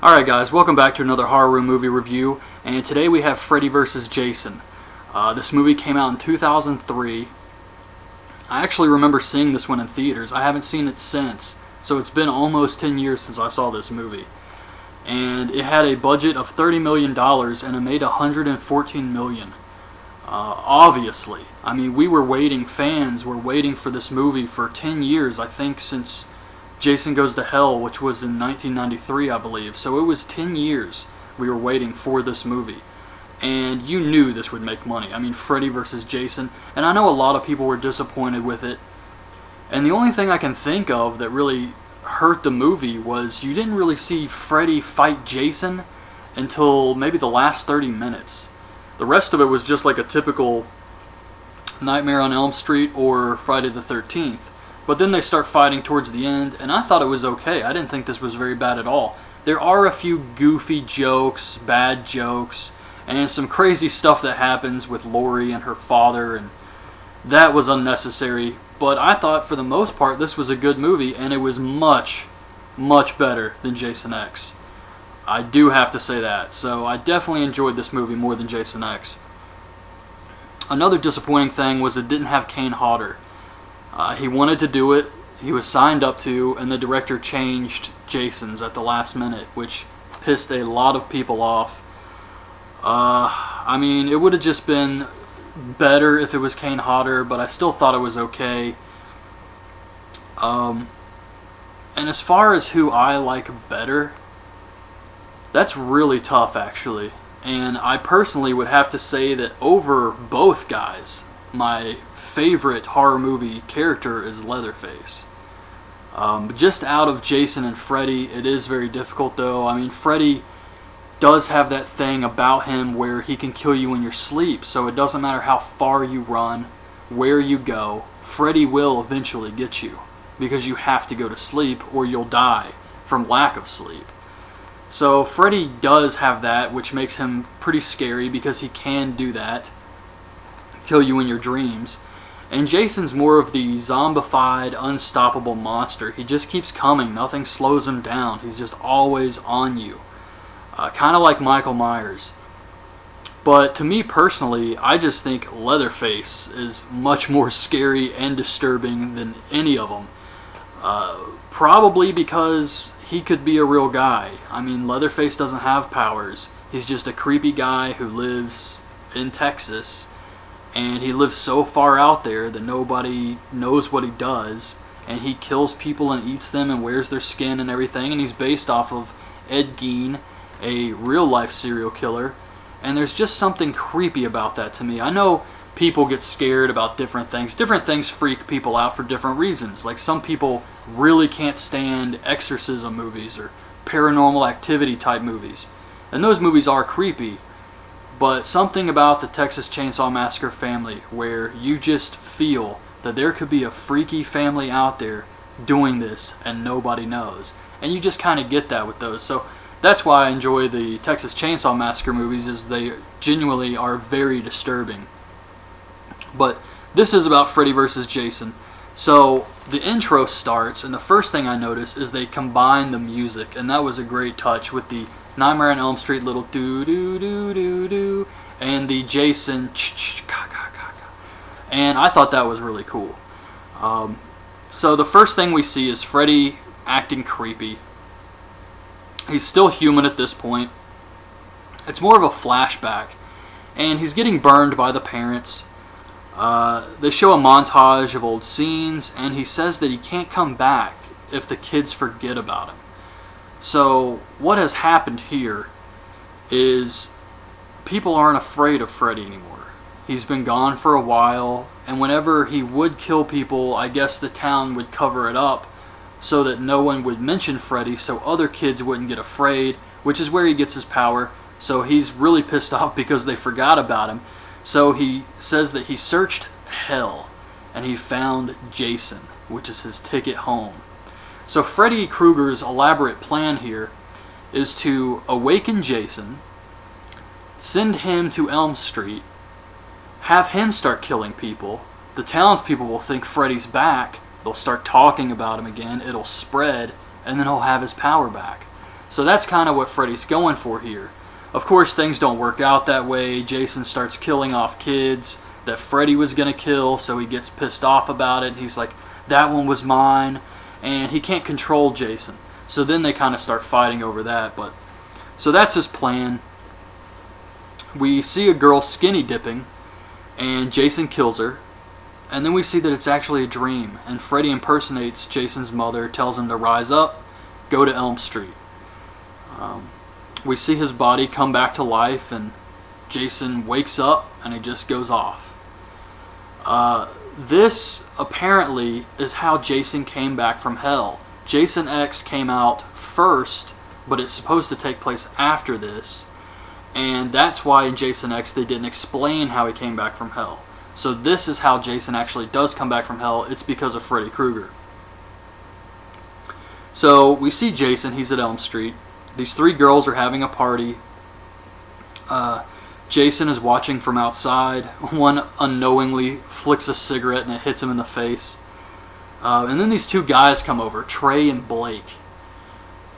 Alright guys, welcome back to another horror room movie review, and today we have Freddy vs. Jason. This movie came out in 2003. I actually remember seeing this one in theaters. I haven't seen it since, so it's been almost 10 years since I saw this movie. And it had a budget of $30 million and it made $114 million. Obviously. I mean, fans were waiting for this movie for 10 years, I think, since Jason Goes to Hell, which was in 1993, I believe. So it was 10 years we were waiting for this movie. And you knew this would make money. I mean, Freddy vs. Jason. And I know a lot of people were disappointed with it. And the only thing I can think of that really hurt the movie was you didn't really see Freddy fight Jason until maybe the last 30 minutes. The rest of it was just like a typical Nightmare on Elm Street or Friday the 13th. But then they start fighting towards the end, and I thought it was okay. I didn't think this was very bad at all. There are a few goofy jokes, bad jokes, and some crazy stuff that happens with Lori and her father, and that was unnecessary. But I thought for the most part this was a good movie, and it was much, much better than Jason X. I do have to say that. So I definitely enjoyed this movie more than Jason X. Another disappointing thing was it didn't have Kane Hodder. He wanted to do it, he was signed up to, and the director changed Jason's at the last minute, which pissed a lot of people off. I mean, it would have just been better if it was Kane Hodder, but I still thought it was okay. And as far as who I like better, that's really tough, actually. And I personally would have to say that over both guys, my favorite horror movie character is Leatherface. Just out of Jason and Freddy, it is very difficult though. I mean, Freddy does have that thing about him where he can kill you in your sleep, so it doesn't matter how far you run, where you go, Freddy will eventually get you, because you have to go to sleep or you'll die from lack of sleep. So Freddy does have that, which makes him pretty scary because he can do that, kill you in your dreams. And Jason's more of the zombified, unstoppable monster. He just keeps coming. Nothing slows him down. He's just always on you. Kind of like Michael Myers. But to me personally, I just think Leatherface is much more scary and disturbing than any of them. Probably because he could be a real guy. I mean, Leatherface doesn't have powers. He's just a creepy guy who lives in Texas. And he lives so far out there that nobody knows what he does. And he kills people and eats them and wears their skin and everything. And he's based off of Ed Gein, a real-life serial killer. And there's just something creepy about that to me. I know people get scared about different things. Different things freak people out for different reasons. Like some people really can't stand exorcism movies or paranormal activity type movies. And those movies are creepy. But something about the Texas Chainsaw Massacre family where you just feel that there could be a freaky family out there doing this and nobody knows. And you just kind of get that with those. So that's why I enjoy the Texas Chainsaw Massacre movies, is they genuinely are very disturbing. But this is about Freddy vs. Jason. So the intro starts, and the first thing I notice is they combine the music, and that was a great touch with the Nightmare on Elm Street little do-do-do-do-do, and the Jason ch-ch-ka-ka-ka-ka. And I thought that was really cool. So the first thing we see is Freddy acting creepy. He's still human at this point. It's more of a flashback, and he's getting burned by the parents. They show a montage of old scenes, and he says that he can't come back if the kids forget about him. So what has happened here is people aren't afraid of Freddy anymore. He's been gone for a while, and whenever he would kill people, I guess the town would cover it up so that no one would mention Freddy, so other kids wouldn't get afraid, which is where he gets his power. So he's really pissed off because they forgot about him. So he says that he searched hell and he found Jason, which is his ticket home. So Freddy Krueger's elaborate plan here is to awaken Jason, send him to Elm Street, have him start killing people. The townspeople will think Freddy's back. They'll start talking about him again. It'll spread, and then he'll have his power back. So that's kind of what Freddy's going for here. Of course, things don't work out that way. Jason starts killing off kids that Freddy was going to kill, so he gets pissed off about it. He's like, that one was mine, and he can't control Jason. So then they kind of start fighting over that. But so that's his plan. We see a girl skinny dipping, and Jason kills her. And then we see that it's actually a dream, and Freddy impersonates Jason's mother, tells him to rise up, go to Elm Street. We see his body come back to life, and Jason wakes up, and he just goes off. This apparently is how Jason came back from hell. Jason X came out first, but it's supposed to take place after this, and that's why in Jason X they didn't explain how he came back from hell. So this is how Jason actually does come back from hell. It's because of Freddy Krueger. So we see Jason, he's at Elm Street. These three girls are having a party. Jason is watching from outside. One unknowingly flicks a cigarette and it hits him in the face. And then these two guys come over, Trey and Blake.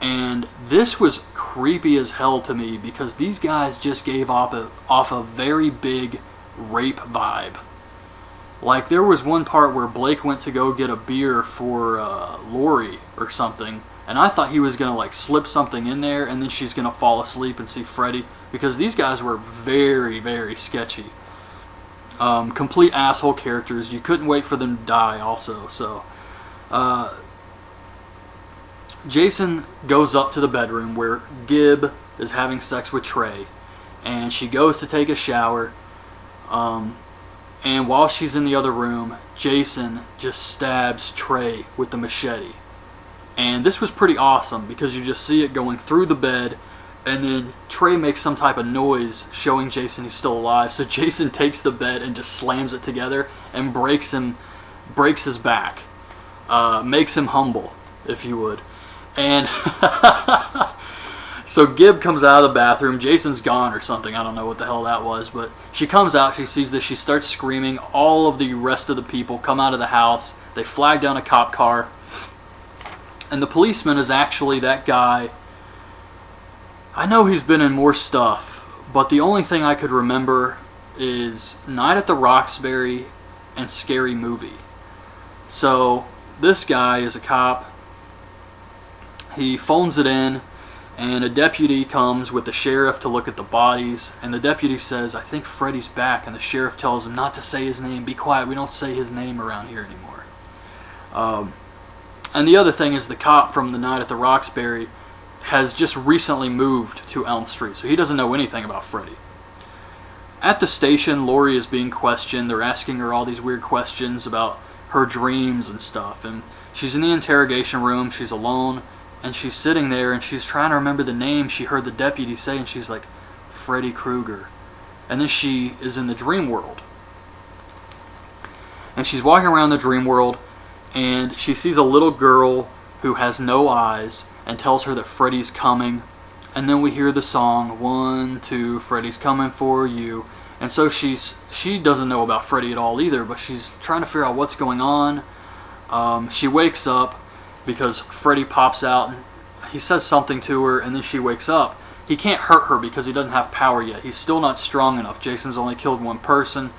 And this was creepy as hell to me because these guys just gave off a very big rape vibe. Like, there was one part where Blake went to go get a beer for Lori or something, and I thought he was going to like slip something in there and then she's going to fall asleep and see Freddy, because these guys were very, very sketchy. Complete asshole characters. You couldn't wait for them to die also. So Jason goes up to the bedroom where Gib is having sex with Trey, and she goes to take a shower. And while she's in the other room, Jason just stabs Trey with the machete. And this was pretty awesome because you just see it going through the bed, and then Trey makes some type of noise showing Jason he's still alive. So Jason takes the bed and just slams it together and breaks his back. Makes him humble, if you would. And so Gib comes out of the bathroom. Jason's gone or something. I don't know what the hell that was. But she comes out. She sees this. She starts screaming. All of the rest of the people come out of the house. They flag down a cop car. And the policeman is actually that guy. I know he's been in more stuff, but the only thing I could remember is Night at the Roxbury and Scary Movie. So this guy is a cop. He phones it in, and a deputy comes with the sheriff to look at the bodies, and the deputy says, I think Freddy's back, and the sheriff tells him not to say his name. Be quiet, we don't say his name around here anymore. And the other thing is the cop from the Night at the Roxbury has just recently moved to Elm Street, so he doesn't know anything about Freddy. At the station, Lori is being questioned. They're asking her all these weird questions about her dreams and stuff, and she's in the interrogation room. She's alone, and she's sitting there, and she's trying to remember the name she heard the deputy say, and she's like, Freddy Krueger. And then she is in the dream world. And she's walking around the dream world, and she sees a little girl who has no eyes and tells her that Freddy's coming. And then we hear the song, 1, 2, Freddy's coming for you. And so she doesn't know about Freddy at all either, but she's trying to figure out what's going on. She wakes up because Freddy pops out and he says something to her, and then she wakes up. He can't hurt her because he doesn't have power yet. He's still not strong enough. Jason's only killed one person,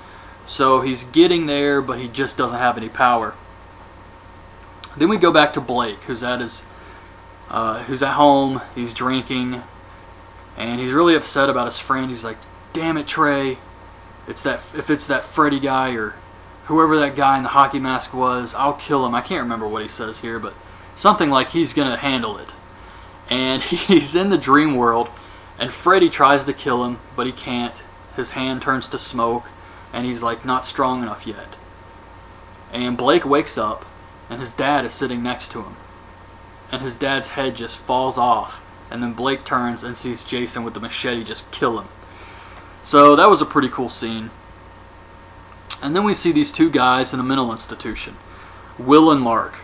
so he's getting there, but he just doesn't have any power. Then we go back to Blake, who's at home. He's drinking, and he's really upset about his friend. He's like, "Damn it, Trey! If it's that Freddy guy or whoever that guy in the hockey mask was, I'll kill him." I can't remember what he says here, but something like he's gonna handle it. And he's in the dream world, and Freddy tries to kill him, but he can't. His hand turns to smoke, and he's like not strong enough yet. And Blake wakes up, and his dad is sitting next to him. And his dad's head just falls off, and then Blake turns and sees Jason with the machete just kill him. So that was a pretty cool scene. And then we see these two guys in a mental institution, Will and Mark.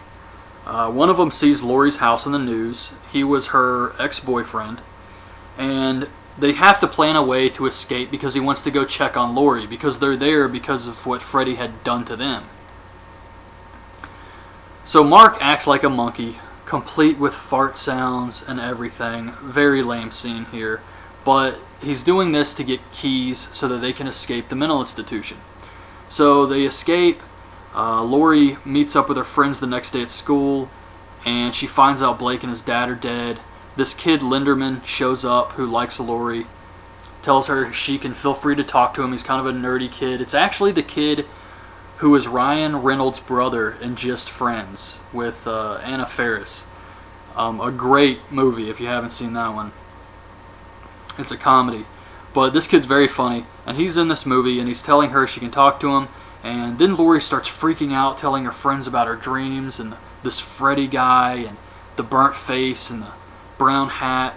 One of them sees Lori's house in the news. He was her ex-boyfriend, and they have to plan a way to escape because he wants to go check on Lori, because they're there because of what Freddy had done to them. So Mark acts like a monkey, complete with fart sounds and everything. Very lame scene here. But he's doing this to get keys so that they can escape the mental institution. So they escape. Lori meets up with her friends the next day at school, and she finds out Blake and his dad are dead. This kid, Linderman, shows up who likes Lori, tells her she can feel free to talk to him. He's kind of a nerdy kid. It's actually the kid who is Ryan Reynolds' brother in Just Friends with Anna Faris. A great movie if you haven't seen that one. It's a comedy. But this kid's very funny, and he's in this movie, and he's telling her she can talk to him. And then Lori starts freaking out, telling her friends about her dreams, and this Freddy guy, and the burnt face, and the brown hat.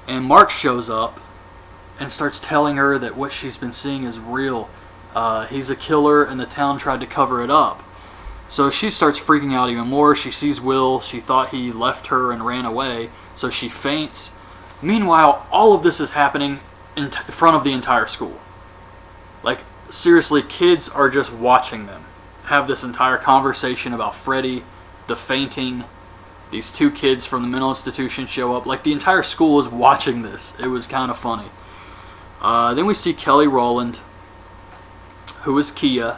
And Mark shows up and starts telling her that what she's been seeing is real. He's a killer, and the town tried to cover it up. So she starts freaking out even more. She sees Will. She thought he left her and ran away, so she faints. Meanwhile, all of this is happening in front of the entire school. Like, seriously, kids are just watching them have this entire conversation about Freddy, the fainting. These two kids from the mental institution show up. Like, the entire school is watching this. It was kind of funny. Then we see Kelly Rowland, who is Kia,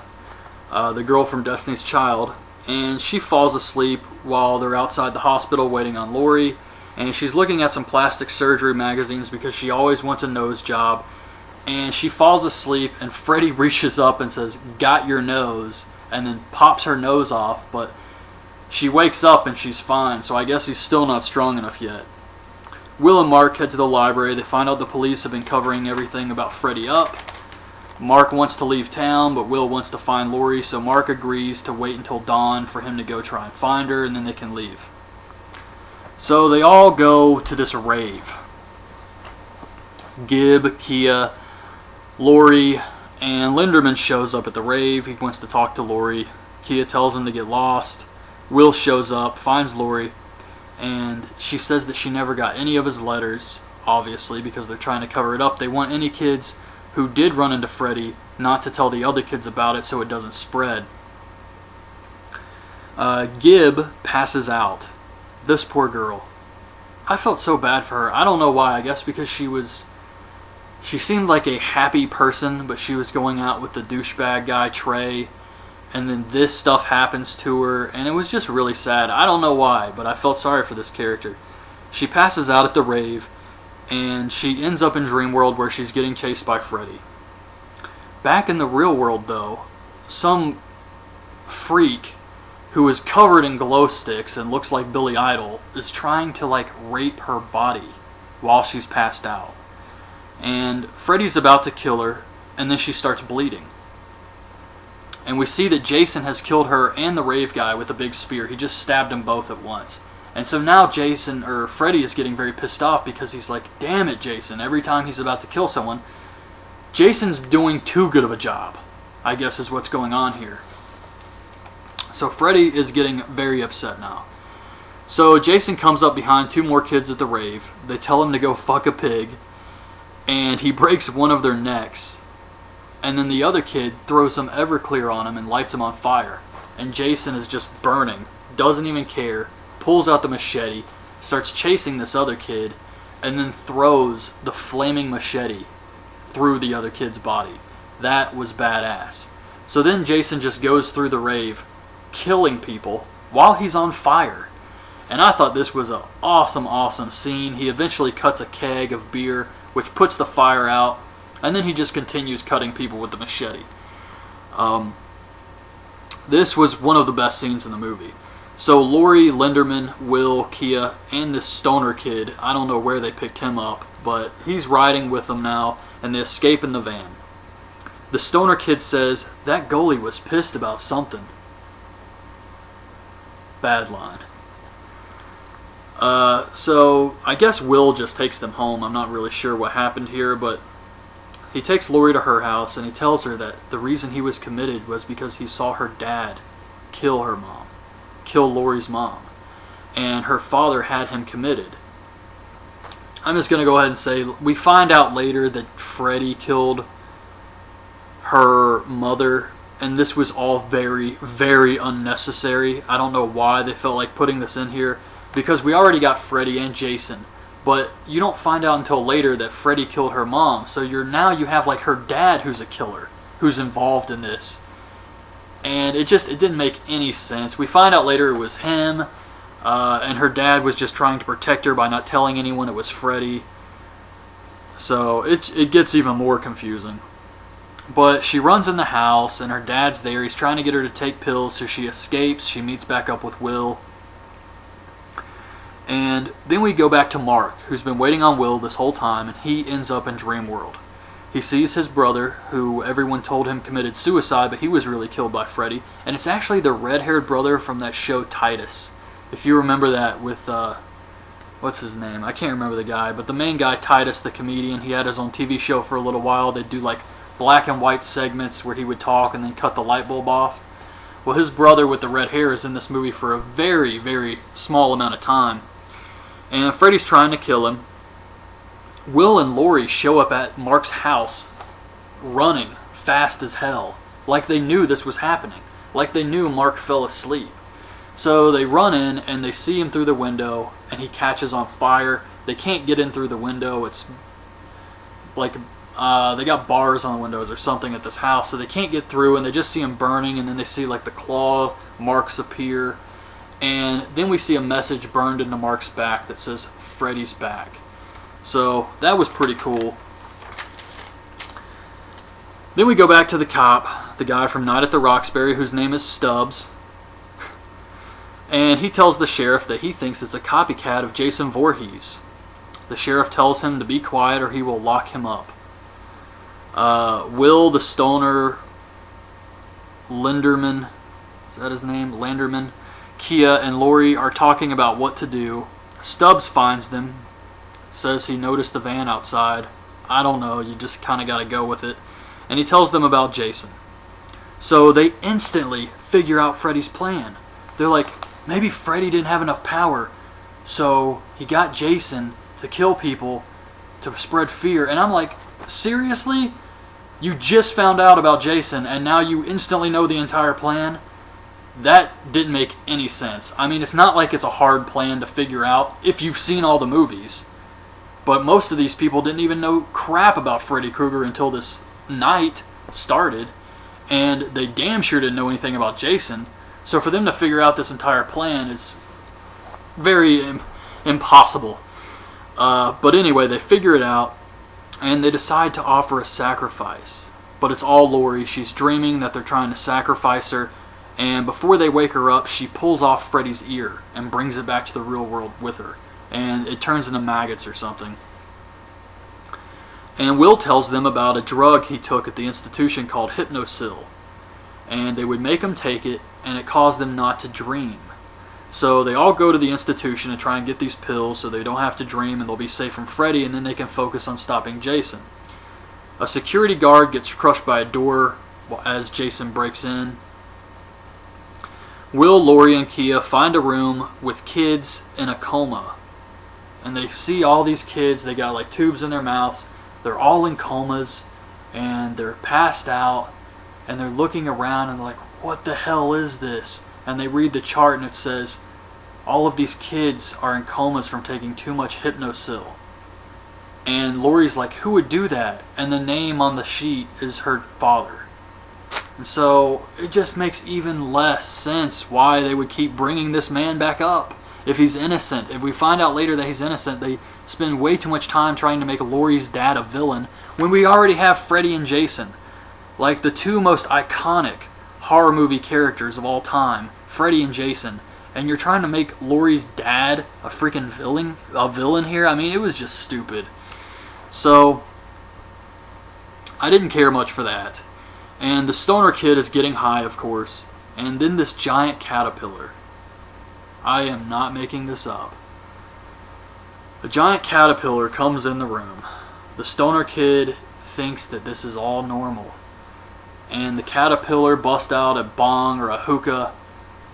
the girl from Destiny's Child, and she falls asleep while they're outside the hospital waiting on Lori, and she's looking at some plastic surgery magazines because she always wants a nose job, and she falls asleep, and Freddy reaches up and says, "Got your nose," and then pops her nose off, but she wakes up and she's fine, so I guess he's still not strong enough yet. Will and Mark head to the library. They find out the police have been covering everything about Freddy up. Mark wants to leave town, but Will wants to find Lori, so Mark agrees to wait until dawn for him to go try and find her, and then they can leave. So they all go to this rave. Gibb, Kia, Lori, and Linderman shows up at the rave. He wants to talk to Lori. Kia tells him to get lost. Will shows up, finds Lori, and she says that she never got any of his letters, obviously, because they're trying to cover it up. They want any kids who did run into Freddy not to tell the other kids about it so it doesn't spread. Gibb passes out. This poor girl. I felt so bad for her. I don't know why. I guess because she seemed like a happy person, but she was going out with the douchebag guy, Trey, and then this stuff happens to her, and it was just really sad. I don't know why, but I felt sorry for this character. She passes out at the rave, and she ends up in Dream World where she's getting chased by Freddy. Back in the real world, though, some freak who is covered in glow sticks and looks like Billy Idol is trying to, like, rape her body while she's passed out. And Freddy's about to kill her, and then she starts bleeding. And we see that Jason has killed her and the rave guy with a big spear. He just stabbed them both at once. And so now Freddy is getting very pissed off because he's like, damn it, Jason. Every time he's about to kill someone, Jason's doing too good of a job, I guess is what's going on here. So Freddy is getting very upset now. So Jason comes up behind two more kids at the rave. They tell him to go fuck a pig, and he breaks one of their necks. And then the other kid throws some Everclear on him and lights him on fire. And Jason is just burning, doesn't even care, pulls out the machete, starts chasing this other kid, and then throws the flaming machete through the other kid's body. That was badass. So then Jason just goes through the rave, killing people while he's on fire. And I thought this was an awesome, awesome scene. He eventually cuts a keg of beer, which puts the fire out, and then he just continues cutting people with the machete. This was one of the best scenes in the movie. So Lori, Linderman, Will, Kia, and this stoner kid, I don't know where they picked him up, but he's riding with them now, and they escape in the van. The stoner kid says, that goalie was pissed about something. Bad line. So I guess Will just takes them home. I'm not really sure what happened here, but he takes Lori to her house, and he tells her that the reason he was committed was because he saw her dad kill her mom. Kill Lori's mom. And her father had him committed. I'm just going to go ahead and say, we find out later that Freddy killed her mother, and this was all very, very unnecessary. I don't know why they felt like putting this in here, because we already got Freddy and Jason, but you don't find out until later that Freddy killed her mom. So you have like her dad who's a killer, who's involved in this. And it didn't make any sense. We find out later it was him, and her dad was just trying to protect her by not telling anyone it was Freddy. So it gets even more confusing. But she runs in the house, and her dad's there. He's trying to get her to take pills, so she escapes. She meets back up with Will. And then we go back to Mark, who's been waiting on Will this whole time, and he ends up in Dream World. He sees his brother, who everyone told him committed suicide, but he was really killed by Freddy. And it's actually the red-haired brother from that show Titus. If you remember that with, what's his name? I can't remember the guy, but the main guy, Titus, the comedian, he had his own TV show for a little while. They'd do like black and white segments where he would talk and then cut the light bulb off. Well, his brother with the red hair is in this movie for a very, very small amount of time. And Freddy's trying to kill him. Will and Laurie show up at Mark's house running fast as hell. Like they knew this was happening. Like they knew Mark fell asleep. So they run in and they see him through the window and he catches on fire. They can't get in through the window. It's like they got bars on the windows or something at this house, so they can't get through, and they just see him burning, and then they see like the claw marks appear. And then we see a message burned into Mark's back that says, "Freddy's back." So that was pretty cool. Then we go back to the cop, the guy from Night at the Roxbury, whose name is Stubbs. And he tells the sheriff that he thinks it's a copycat of Jason Voorhees. The sheriff tells him to be quiet or he will lock him up. Will, the stoner, Linderman, is that his name? Landerman, Kia, and Laurie are talking about what to do. Stubbs finds them, says he noticed the van outside. I don't know, you just kind of got to go with it. And he tells them about Jason. So they instantly figure out Freddy's plan. They're like, maybe Freddy didn't have enough power, so he got Jason to kill people to spread fear. And I'm like, seriously? You just found out about Jason and now you instantly know the entire plan? That didn't make any sense. I mean, it's not like it's a hard plan to figure out if you've seen all the movies. But most of these people didn't even know crap about Freddy Krueger until this night started. And they damn sure didn't know anything about Jason. So for them to figure out this entire plan is very impossible. But anyway, they figure it out. And they decide to offer a sacrifice. But it's all Laurie. She's dreaming that they're trying to sacrifice her. And before they wake her up, she pulls off Freddy's ear and brings it back to the real world with her. And it turns into maggots or something. And Will tells them about a drug he took at the institution called Hypnosil. And they would make him take it, and it caused them not to dream. So they all go to the institution and try and get these pills so they don't have to dream and they'll be safe from Freddy, and then they can focus on stopping Jason. A security guard gets crushed by a door as Jason breaks in. Will, Laurie, and Kia find a room with kids in a coma. And they see all these kids, they got like tubes in their mouths, they're all in comas, and they're passed out, and they're looking around and they're like, what the hell is this? And they read the chart and it says, all of these kids are in comas from taking too much Hypnosil. And Laurie's like, who would do that? And the name on the sheet is her father. And so it just makes even less sense why they would keep bringing this man back up if he's innocent. If we find out later that he's innocent, they spend way too much time trying to make Laurie's dad a villain when we already have Freddy and Jason. Like the two most iconic horror movie characters of all time, Freddy and Jason, and you're trying to make Laurie's dad a freaking villain here? I mean, it was just stupid. So I didn't care much for that. And the stoner kid is getting high, of course, and then this giant caterpillar. I am not making this up. A giant caterpillar comes in the room. The stoner kid thinks that this is all normal. And the caterpillar busts out a bong or a hookah,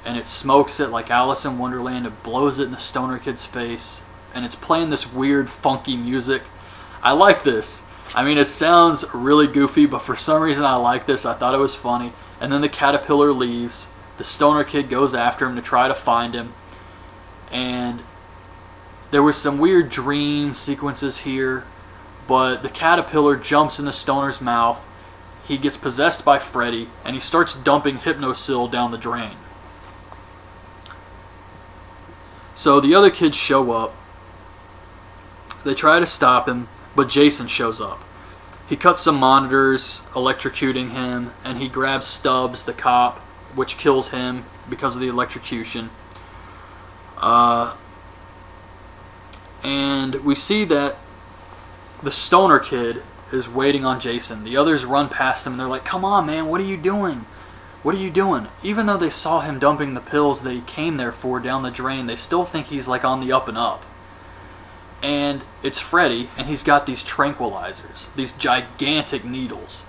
and it smokes it like Alice in Wonderland. It blows it in the stoner kid's face, and it's playing this weird, funky music. I like this. I mean, it sounds really goofy, but for some reason I like this. I thought it was funny. And then the caterpillar leaves. The stoner kid goes after him to try to find him. And there was some weird dream sequences here, but the caterpillar jumps in the stoner's mouth. He gets possessed by Freddy, and he starts dumping Hypnosil down the drain. So the other kids show up. They try to stop him, but Jason shows up. He cuts some monitors, electrocuting him, and he grabs Stubbs, the cop, which kills him because of the electrocution. And we see that the stoner kid is waiting on Jason. The others run past him and they're like, "Come on, man, what are you doing? What are you doing?" Even though they saw him dumping the pills that he came there for down the drain, they still think he's like on the up and up. And it's Freddy, and he's got these tranquilizers, these gigantic needles.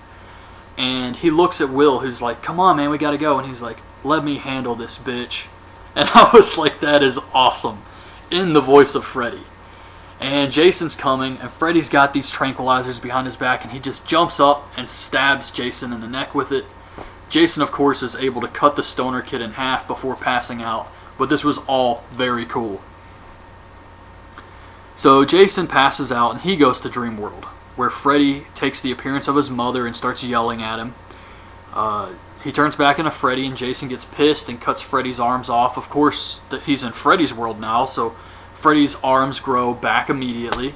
And he looks at Will, who's like, "Come on, man, we gotta go." And he's like, "Let me handle this, bitch." And I was like, that is awesome, in the voice of Freddy. And Jason's coming, and Freddy's got these tranquilizers behind his back, and he just jumps up and stabs Jason in the neck with it. Jason, of course, is able to cut the stoner kid in half before passing out, but this was all very cool. So Jason passes out, and he goes to Dream World, where Freddy takes the appearance of his mother and starts yelling at him. He turns back into Freddy, and Jason gets pissed and cuts Freddy's arms off. Of course, he's in Freddy's world now, so Freddy's arms grow back immediately,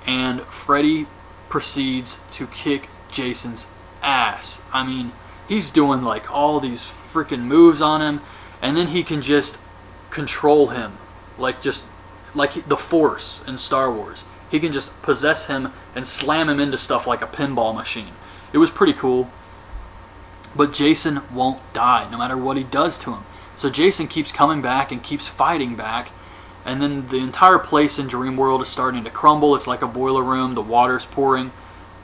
and Freddy proceeds to kick Jason's ass. I mean, he's doing like all these freaking moves on him, and then he can just control him, like the Force in Star Wars. He can just possess him and slam him into stuff like a pinball machine. It was pretty cool. But Jason won't die, no matter what he does to him. So Jason keeps coming back and keeps fighting back. And then the entire place in Dream World is starting to crumble. It's like a boiler room. The water's pouring.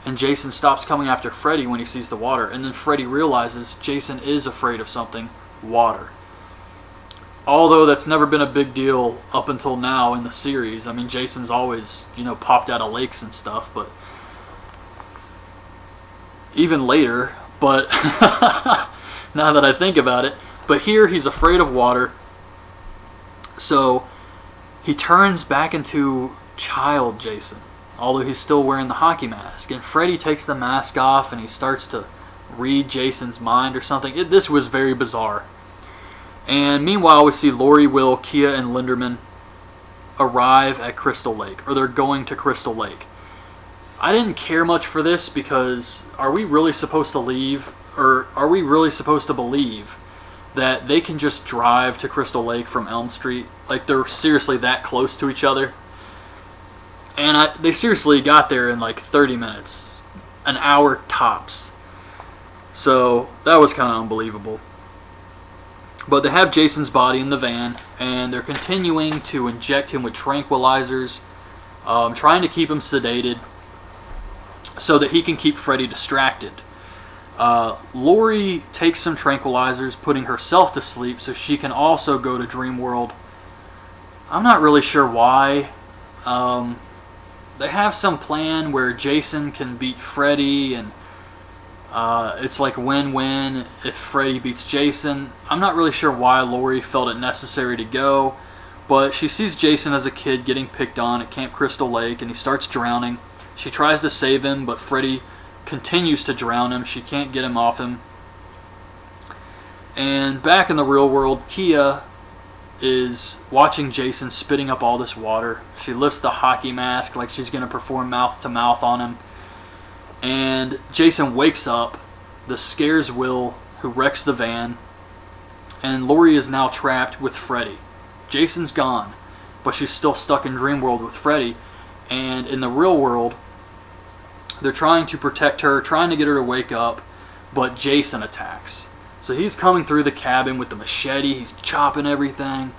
And Jason stops coming after Freddy when he sees the water. And then Freddy realizes Jason is afraid of something: water. Although that's never been a big deal up until now in the series. I mean, Jason's always, popped out of lakes and stuff. But even later. But now that I think about it. But here he's afraid of water. So he turns back into child Jason, although he's still wearing the hockey mask. And Freddy takes the mask off and he starts to read Jason's mind or something. This was very bizarre. And meanwhile, we see Lori, Will, Kia, and Linderman arrive at Crystal Lake, or they're going to Crystal Lake. I didn't care much for this because are we really supposed to leave, or are we really supposed to believe that they can just drive to Crystal Lake from Elm Street? Like, they're seriously that close to each other? And they seriously got there in like 30 minutes. An hour tops. So that was kind of unbelievable. But they have Jason's body in the van, and they're continuing to inject him with tranquilizers, trying to keep him sedated so that he can keep Freddy distracted. Lori takes some tranquilizers, putting herself to sleep so she can also go to Dream World. I'm not really sure why. They have some plan where Jason can beat Freddy, and it's like win-win if Freddy beats Jason. I'm not really sure why Lori felt it necessary to go, but she sees Jason as a kid getting picked on at Camp Crystal Lake, and he starts drowning. She tries to save him, but Freddy continues to drown him. She can't get him off him. And back in the real world, Kia is watching Jason spitting up all this water. She lifts the hockey mask like she's going to perform mouth-to-mouth on him. And Jason wakes up. This scares Will, who wrecks the van. And Lori is now trapped with Freddy. Jason's gone, but she's still stuck in Dream World with Freddy. And in the real world, they're trying to protect her, trying to get her to wake up, but Jason attacks. So he's coming through the cabin with the machete, he's chopping everything,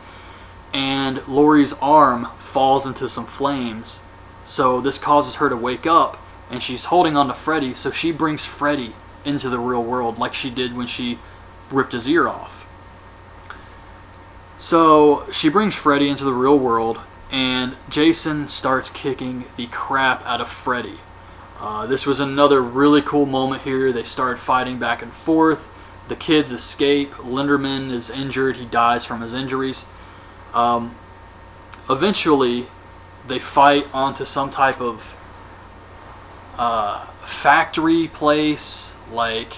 and Lori's arm falls into some flames. So this causes her to wake up, and she's holding on to Freddy, so she brings Freddy into the real world like she did when she ripped his ear off. So she brings Freddy into the real world, and Jason starts kicking the crap out of Freddy. This was another really cool moment here. They started fighting back and forth. The kids escape. Linderman is injured. He dies from his injuries. eventually they fight onto some type of factory place. Like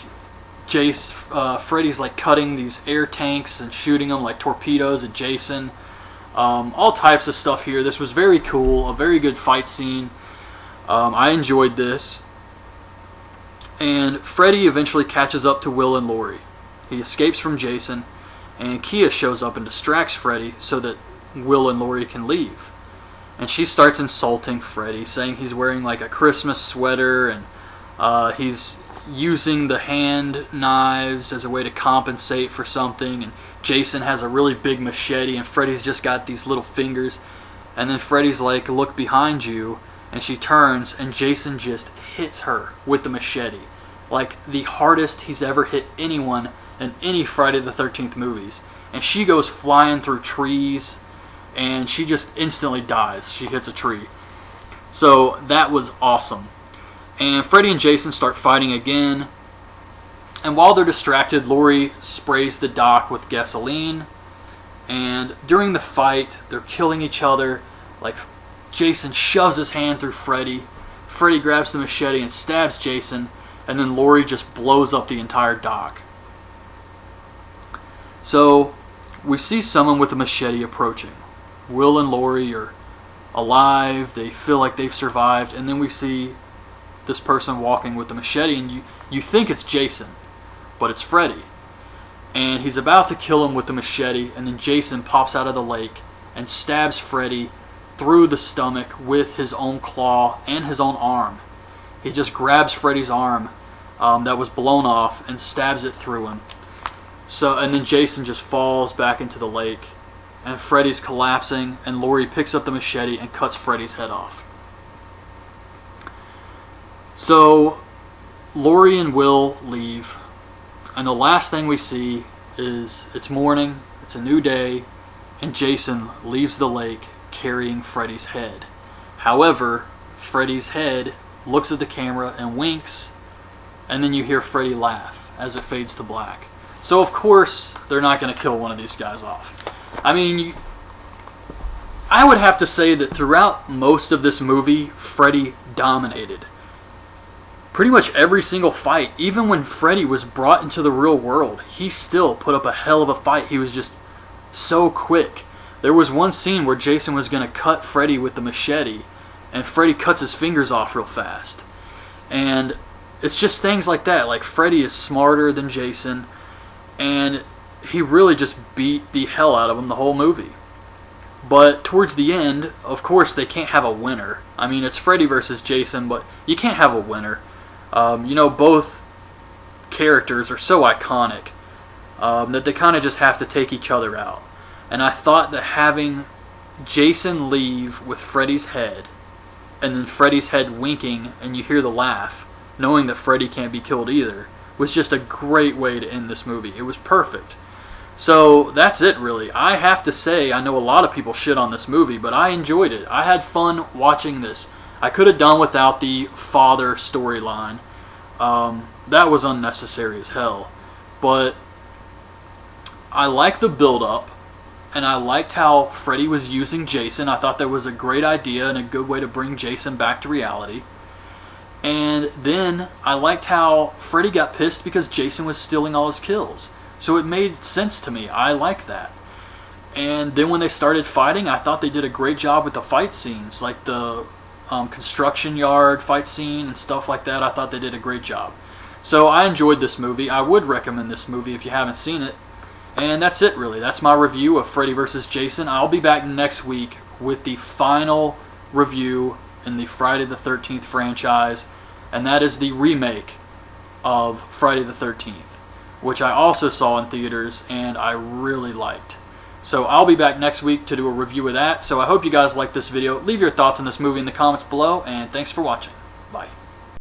Freddy's like cutting these air tanks and shooting them like torpedoes at Jason. All types of stuff here. This was very cool, a very good fight scene. I enjoyed this. And Freddy eventually catches up to Will and Laurie. He escapes from Jason, and Kia shows up and distracts Freddy so that Will and Laurie can leave. And she starts insulting Freddy, saying he's wearing like a Christmas sweater, and he's using the hand knives as a way to compensate for something, and Jason has a really big machete and Freddy's just got these little fingers. And then Freddy's like, look behind you, and she turns and Jason just hits her with the machete, like the hardest he's ever hit anyone in any Friday the 13th movies. And she goes flying through trees and she just instantly dies. She hits a tree. So that was awesome. And Freddy and Jason start fighting again. And while they're distracted, Laurie sprays the dock with gasoline. And during the fight, they're killing each other. Like, Jason shoves his hand through Freddy. Freddy grabs the machete and stabs Jason. And then Laurie just blows up the entire dock. So, we see someone with a machete approaching. Will and Laurie are alive. They feel like they've survived. And then we see this person walking with the machete, and you think it's Jason, but it's Freddy. And he's about to kill him with the machete, and then Jason pops out of the lake and stabs Freddy through the stomach with his own claw and his own arm. He just grabs Freddy's arm that was blown off and stabs it through him. And then Jason just falls back into the lake, and Freddy's collapsing, and Laurie picks up the machete and cuts Freddy's head off. So, Laurie and Will leave, and the last thing we see is it's morning, it's a new day, and Jason leaves the lake carrying Freddy's head. However, Freddy's head looks at the camera and winks, and then you hear Freddy laugh as it fades to black. So of course, they're not going to kill one of these guys off. I mean, I would have to say that throughout most of this movie, Freddy dominated. Pretty much every single fight, even when Freddy was brought into the real world, he still put up a hell of a fight. He was just so quick. There was one scene where Jason was going to cut Freddy with the machete, and Freddy cuts his fingers off real fast. And it's just things like that. Like, Freddy is smarter than Jason, and he really just beat the hell out of him the whole movie. But towards the end, of course, they can't have a winner. I mean, it's Freddy versus Jason, but you can't have a winner. Both characters are so iconic that they kind of just have to take each other out. And I thought that having Jason leave with Freddy's head, and then Freddy's head winking, and you hear the laugh, knowing that Freddy can't be killed either, was just a great way to end this movie. It was perfect. So that's it, really. I have to say, I know a lot of people shit on this movie, but I enjoyed it. I had fun watching this. I could have done without the father storyline. That was unnecessary as hell. But I liked the build-up, and I liked how Freddy was using Jason. I thought that was a great idea and a good way to bring Jason back to reality. And then I liked how Freddy got pissed because Jason was stealing all his kills. So it made sense to me. I liked that. And then when they started fighting, I thought they did a great job with the fight scenes, like the construction yard fight scene and stuff like that. I thought they did a great job. So I enjoyed this movie. I would recommend this movie if you haven't seen it. And that's it, really. That's my review of Freddy vs. Jason. I'll be back next week with the final review in the Friday the 13th franchise, and that is the remake of Friday the 13th, which I also saw in theaters and I really liked. So I'll be back next week to do a review of that. So I hope you guys liked this video. Leave your thoughts on this movie in the comments below, and thanks for watching.